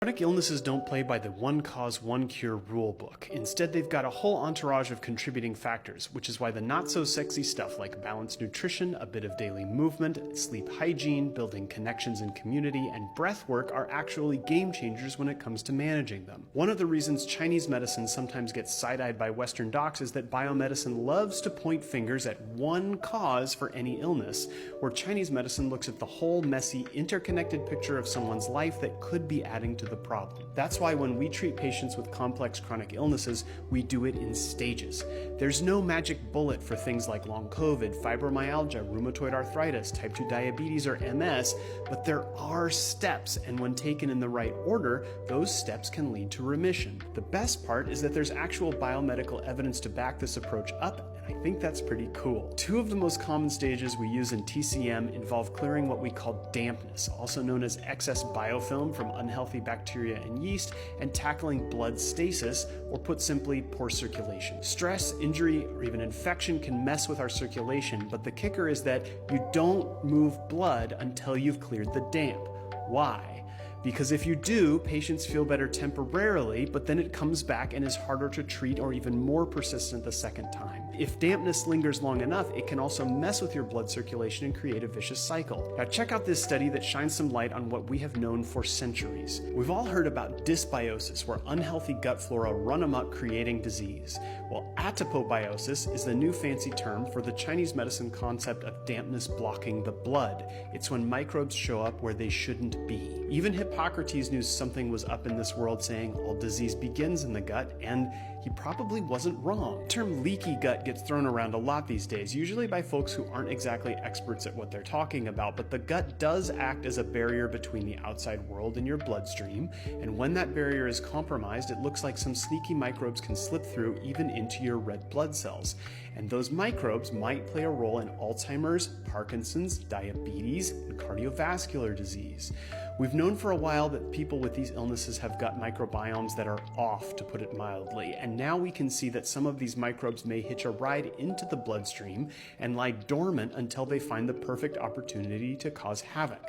Chronic illnesses don't play by the one cause, one cure rule book. Instead, they've got a whole entourage of contributing factors, which is why the not-so-sexy stuff like balanced nutrition, a bit of daily movement, sleep hygiene, building connections in community, and breath work are actually game changers when it comes to managing them. One of the reasons Chinese medicine sometimes gets side-eyed by Western docs is that biomedicine loves to point fingers at one cause for any illness, where Chinese medicine looks at the whole messy, interconnected picture of someone's life that could be adding to the problem. That's why when we treat patients with complex chronic illnesses, we do it in stages. There's no magic bullet for things like long COVID, fibromyalgia, rheumatoid arthritis, type 2 diabetes, or MS, but there are steps, and when taken in the right order, those steps can lead to remission. The best part is that there's actual biomedical evidence to back this approach up, and I think that's pretty cool. Two of the most common stages we use in TCM involve clearing what we call dampness, also known as excess biofilm from unhealthy bacteria and yeast, and tackling blood stasis, or put simply, poor circulation. Stress, injury, or even infection can mess with our circulation, but the kicker is that you don't move blood until you've cleared the damp. Why? Because if you do, patients feel better temporarily, but then it comes back and is harder to treat or even more persistent the second time. If dampness lingers long enough, it can also mess with your blood circulation and create a vicious cycle. Now check out this study that shines some light on what we have known for centuries. We've all heard about dysbiosis, where unhealthy gut flora run amok creating disease. Well, atopobiosis is the new fancy term for the Chinese medicine concept of dampness blocking the blood. It's when microbes show up where they shouldn't be. Even Hippocrates knew something was up in this world, saying all disease begins in the gut, and he probably wasn't wrong. The term leaky gut gets thrown around a lot these days, usually by folks who aren't exactly experts at what they're talking about, but the gut does act as a barrier between the outside world and your bloodstream, and when that barrier is compromised, it looks like some sneaky microbes can slip through even into your red blood cells. And those microbes might play a role in Alzheimer's, Parkinson's, diabetes, and cardiovascular disease. We've known for a while that people with these illnesses have gut microbiomes that are off, to put it mildly, and now we can see that some of these microbes may hitch a ride into the bloodstream and lie dormant until they find the perfect opportunity to cause havoc.